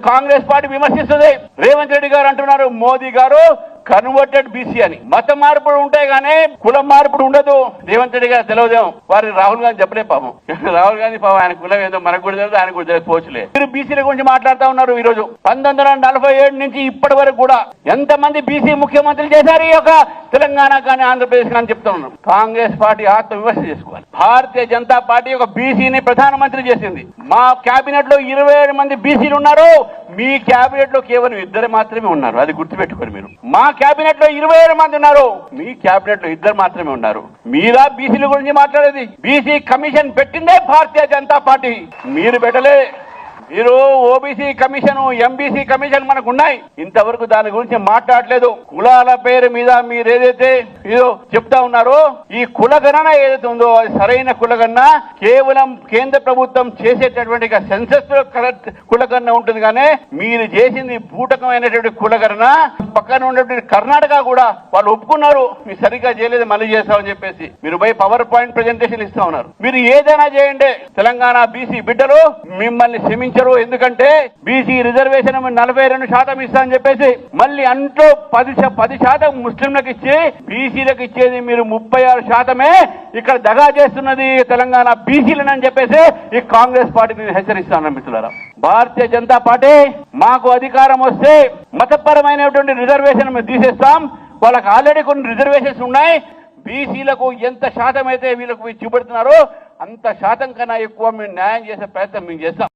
Congress party విమర్శిస్తుంది. Revanth Reddy గారు అంటున్నారు మోదీ గారు కన్వర్టెడ్ బీసీ అని. మత మార్పుడు ఉంటాయి కానీ కులం మార్పుడు ఉండదు. రేవంత్ రెడ్డి గారు తెలియదేమో, వారి రాహుల్ గాంధీ చెప్పలే పాపం. రాహుల్ గాంధీ పాపం ఆయన కులం ఏదో మనకు కూడా తెలియదు, ఆయన కూడా తెలియదు, పోచులే. మీరు బీసీల గురించి మాట్లాడుతూ ఉన్నారు. ఈ రోజు 1947 నుంచి ఇప్పటి వరకు కూడా ఎంతమంది బీసీ ముఖ్యమంత్రులు చేశారు ఈ యొక్క తెలంగాణ కానీ ఆంధ్రప్రదేశ్ కానీ చెప్తా ఉన్నారు. కాంగ్రెస్ పార్టీ ఆత్మ విమర్శ చేసుకోవాలి. భారతీయ జనతా పార్టీ ఒక బీసీని ప్రధానమంత్రి చేసింది. మా కేబినెట్ లో 27 మంది బీసీలు ఉన్నారు. మీ కేబినెట్ లో కేవలం 2 మాత్రమే ఉన్నారు. అది గుర్తుపెట్టుకోండి మీరు. మా కేబినెట్ లో 27 మంది ఉన్నారు. మీ కేబినెట్ లో 2 మాత్రమే ఉన్నారు. మీరా బీసీల గురించి మాట్లాడేది? బీసీ కమిషన్ పెట్టిందే భారతీయ జనతా పార్టీ, మీరు పెట్టలే. మీరు ఓబీసీ కమిషన్, ఎంబీసీ కమిషన్ మనకు ఉన్నాయి, ఇంతవరకు దాని గురించి మాట్లాడలేదు. కులాల పేరు మీద మీరు ఏదైతే ఏదో చెప్తా ఉన్నారో, ఈ కులగణన ఏదైతే ఉందో అది సరైన కులగణన కేవలం కేంద్ర ప్రభుత్వం చేసేటటువంటి సెన్సస్ కరెక్ట్ కులగణన ఉంటుంది. కానీ మీరు చేసింది బూటకమైనటువంటి కులగణన. పక్కన ఉన్నటువంటి కర్ణాటక కూడా వాళ్ళు ఒప్పుకున్నారు, మీరు సరిగ్గా చేయలేదు, మళ్ళీ చేస్తామని చెప్పేసి మీరు పోయి పవర్ పాయింట్ ప్రెజెంటేషన్ ఇస్తా ఉన్నారు. మీరు ఏదైనా చేయండి, తెలంగాణ బీసీ బిడ్డలు మిమ్మల్ని క్షమించారు. ఎందుకంటే బీసీ రిజర్వేషన్ 42% ఇస్తా అని చెప్పేసి మళ్ళీ అంటూ 10% ముస్లింలకు ఇచ్చి బీసీలకు ఇచ్చేది మీరు 36%. ఇక్కడ దగా చేస్తున్నది తెలంగాణ బీసీలని చెప్పేసి ఈ కాంగ్రెస్ పార్టీని హెచ్చరిస్తాను మిత్రులారా. భారతీయ జనతా పార్టీ మాకు అధికారం వస్తే మతపరమైనటువంటి రిజర్వేషన్ మేము తీసేస్తాం. వాళ్ళకి ఆల్రెడీ కొన్ని రిజర్వేషన్స్ ఉన్నాయి. బీసీలకు ఎంత శాతం అయితే వీళ్ళకు చూపెడుతున్నారో అంత శాతం కన్నా ఎక్కువ మేము న్యాయం చేసే ప్రయత్నం మేము చేస్తాం.